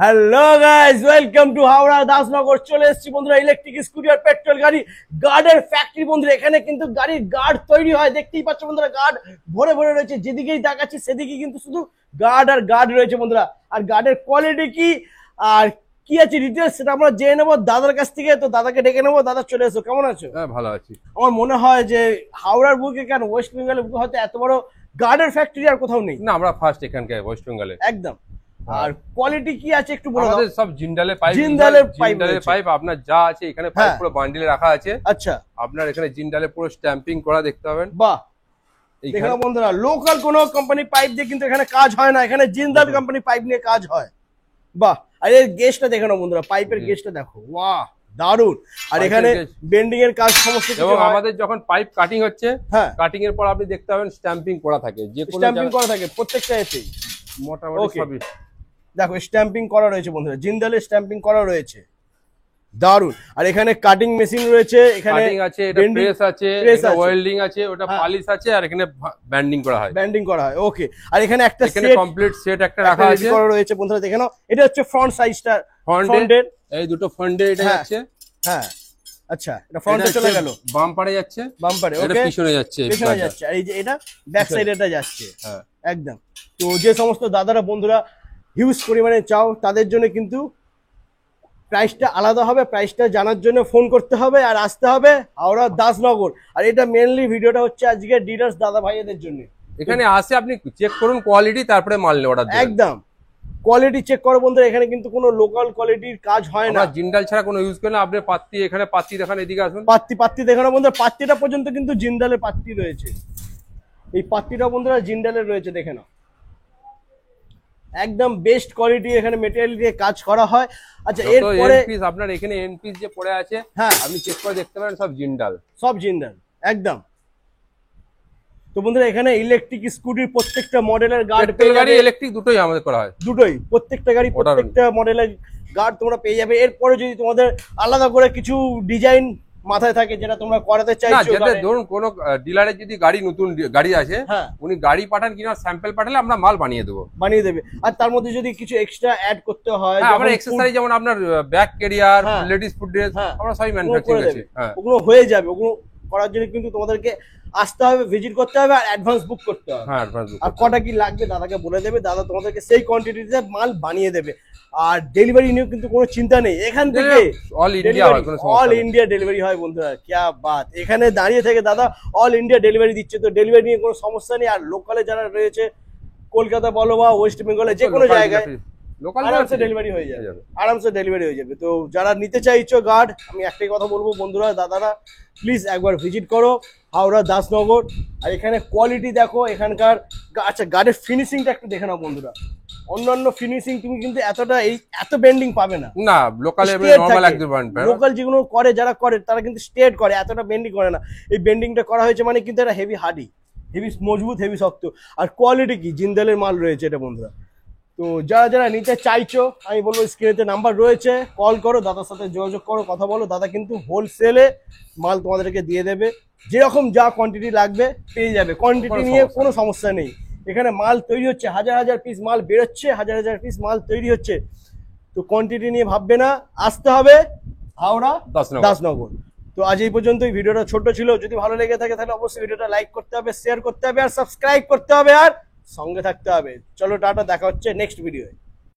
Hello guys, welcome to Howrah Dasnagar. চলে এসেছি বন্ধুরা ইলেকট্রিক স্কুটি আর পেট্রোল গাড়ি গার্ডের ফ্যাক্টরি বন্ধুরা। এখানে কিন্তু গাড়ির গার্ড তৈরি হয়, দেখতেই পাচ্ছ বন্ধুরা। গার্ড ভরে ভরে রয়েছে, যেদিকেই তাকাচ্ছি সেদিকেই কিন্তু শুধু গার্ড আর গার্ড রয়েছে বন্ধুরা। আর গার্ডের কোয়ালিটি কি আর কি আছে ডিটেলস সেটা আমরা জেনে নেবো দাদার কাছ থেকে। তো দাদাকে ডেকে নেবো। দাদা চলে এসো, কেমন আছো? হ্যাঁ, ভালো আছি। আমার মনে হয় যে হাওড়ার বুকে কেন ওয়েস্ট বেঙ্গলের বুকে হয়তো এত বড় গার্ডের ফ্যাক্টরি আর কোথাও নেই। না, আমরা ফার্স্ট এখানকার ওয়েস্ট বেঙ্গলে। একদম। আর কোয়ালিটি কি আছে একটু বলো। আমাদের সব জিন্দালের পাইপ, জিন্দালের পাইপ আপনার যা আছে এখানে পাইপ পুরো বান্ডিলে রাখা আছে। আচ্ছা, আপনার এখানে জিন্দালে পুরো স্ট্যাম্পিং করা দেখতে পাবেন। বাহ, দেখো বন্ধুরা, লোকাল কোনো কোম্পানি পাইপ দিয়ে কিন্তু এখানে কাজ হয় না, এখানে জিন্দাল কোম্পানি পাইপ নিয়ে কাজ হয়। বাহ, আর এর গেজটা দেখে নাও বন্ধুরা, পাইপের গেজটা দেখো, বাহ দারুন। আর এখানে বেন্ডিং এর কাজ সমস্ত কিছু। এবং আমাদের যখন পাইপ কাটিং হচ্ছে, হ্যাঁ, কাটিং এর পর আপনি দেখতে পাবেন স্ট্যাম্পিং করা থাকে, যে কোনো স্ট্যাম্পিং করা থাকে প্রত্যেকটা এতে মোটামুটি সবই। দেখো স্ট্যাম্পিং করা রয়েছে বন্ধুরা, জিন্দালের স্ট্যাম্পিং করা রয়েছে, দারুন। আর এখানে কাটিং মেশিন রয়েছে, এখানে কাটিং আছে, এটা প্রেস আছে, এটা ওয়েল্ডিং আছে, ওটা পলিশ আছে, আর এখানে ব্যান্ডিং করা হয়। ব্যান্ডিং করা হয়, ওকে। আর এখানে একটা এখানে কমপ্লিট সেট একটা রাখা আছে, করা রয়েছে বন্ধুরা, দেখে নাও। এটা হচ্ছে ফ্রন্ট সাইজটা, ফ্রন্টের এই দুটো ফ্রন্টে এটা যাচ্ছে। হ্যাঁ, আচ্ছা, এটা ফ্রন্টে চলে গেল, বাম্পারে যাচ্ছে, বাম্পারে, এটা ওকে, পিছনে যাচ্ছে, পিছনে যাচ্ছে। আর এই যে এটা ব্যাক সাইডে এটা যাচ্ছে। হ্যাঁ, একদম। তো যে সমস্ত দাদারা বন্ধুরা হিউজ পরিমাণে চাও তাদের জন্য কিন্তু প্রাইসটা আলাদা হবে। প্রাইসটা জানার জন্য ফোন করতে হবে আর আসতে হবে হাওড়া দাসনগর। আর এটা মেনলি ভিডিওটা হচ্ছে আজকে ডিলার্স দাদা ভাইদের জন্য। এখানে আসে আপনি চেক করুন কোয়ালিটি, তারপরে মাল অর্ডার দিন। একদম কোয়ালিটি চেক করো বন্ধুরা, এখানে কিন্তু কোনো লোকাল কোয়ালিটির কাজ হয় না। জিন্দাল ছাড়া কোনো ইউজ করেন না। আপনি পাত্তি, এখানে পাত্তি দেখান, এদিকে আসুন। পাত্তি দেখানো বন্ধুরা, পাত্তিটা পর্যন্ত কিন্তু জিন্দালের পাত্তি রয়েছে। এই পাত্তিটা বন্ধুরা জিন্দালের রয়েছে, দেখে নাও। একদম বেস্ট কোয়ালিটি এখানে মেটেরিয়াল দিয়ে কাজ করা হয়। আচ্ছা, এরপরে এনপিস আপনার এখানে এনপিস যে পড়ে আছে, হ্যাঁ, আপনি চেক করে দেখতে পারেন, সব জিন্দাল, সব জিন্দাল একদম। তো বন্ধুরা এখানে ইলেকট্রিক স্কুটির প্রত্যেকটা মডেলের গার্ড পেয়ে যাবে। ইলেকট্রিক দুটোই আমাদের করা হয়, দুটোই, প্রত্যেকটা গাড়ি প্রত্যেকটা মডেলের গার্ড তোমরা পেয়ে যাবে। এরপরে যদি তোমাদের আলাদা করে কিছু ডিজাইন মাথায় থাকে যেটা তোমরা করাতে চাইছো, যেটা ধরুন কোন ডিলারের যদি গাড়ি নতুন গাড়ি আছে, হ্যাঁ, উনি গাড়ি পাঠান কিনা স্যাম্পল পাঠালে আমরা মাল বানিয়ে দেবে। আর তার মধ্যে যদি কিছু এক্সট্রা অ্যাড করতে হয়, আমরা এক্সেসরি যেমন আপনার back career, ladies food dress, আমরা সবই ম্যানুফ্যাকচারিং আছে। ওগুলো হয়ে যাবে। ওগুলো করার জন্য কিন্তু তোমাদেরকে আসতে হবে, ভিজিট করতে হবে আর অ্যাডভান্স বুক করতে হবে। হ্যাঁ, অ্যাডভান্স বুক। আর কটা কি লাগবে দাদাকে বলে দেবে, দাদা তোমাদেরকে সেই কোয়ান্টিটিতে মাল বানিয়ে দেবে। আর ডেলিভারি নিয়েও কিন্তু কোনো চিন্তা নেই, এখান থেকে অল ইন্ডিয়া হয়, কোনো সমস্যা নেই। অল ইন্ডিয়া ডেলিভারি হয় বন্ধুরা, কিয়া বাত। এখানে দাঁড়িয়ে থেকে দাদা অল ইন্ডিয়া ডেলিভারি দিচ্ছে, তো ডেলিভারি নিয়ে কোনো সমস্যা নেই। আর লোকালে যারা রয়েছে কলকাতা বলো বা ওয়েস্ট বেঙ্গলে যে কোনো জায়গায় আরামসে ডেলিভারি হয়ে যাবে, আরামসে ডেলিভারি হয়ে যাবে। তো যারা নিতে চাইছো গার্ড, আমি একটাই কথা বলবো বন্ধুরা, দাদারা প্লিজ একবার ভিজিট করো হাওড়া দাসনগর। আর এখানে কোয়ালিটি দেখো এখানকার। আচ্ছা, গার্ডের ফিনিশিংটা একটু দেখে নাও বন্ধুরা। অন্যান্য ফিনিশিং তুমি কিন্তু এত বেন্ডিং পাবে না। না, লোকালে নরমাল একদম লোকাল যেগুলো করে, যারা করে তারা কিন্তু স্ট্রেট করে, এতটা বেন্ডিং করে না। এই বেন্ডিংটা করা হয়েছে মানে কিন্তু এটা হেভি হার্ডি, হেভি মজবুত, হেভি শক্ত। আর কোয়ালিটি কি জিন্দালের মাল রয়েছে এটা বন্ধুরা। তো যারা যারা নিতে চাইছো আমি বলবো স্ক্রিনেতে নাম্বার রয়েছে, কল করো, দাদার সাথে যোগাযোগ করো, কথা বলো। দাদা কিন্তু হোলসেলে মাল তোমাদেরকে দিয়ে দেবে, যেরকম যা কোয়ান্টিটি লাগবে পেয়ে যাবে। কোয়ান্টিটি নিয়ে কোনো সমস্যা নেই। এখানে মাল তৈরি হচ্ছে, হাজার হাজার পিস মাল বেরোচ্ছে, হাজার হাজার পিস মাল তৈরি হচ্ছে। তো কোয়ান্টিটি নিয়ে ভাববে না, আসতে হবে হাওড়া দাসনগর। তো আজ এই পর্যন্তই। ভিডিওটা ছোট ছিল, যদি ভালো লেগে থাকে তাহলে অবশ্যই ভিডিওটা লাইক করতে হবে, শেয়ার করতে হবে আর সাবস্ক্রাইব করতে হবে আর সঙ্গে থাকতে হবে। চলো টাটা, দেখা হচ্ছে নেক্সট ভিডিওয়ে।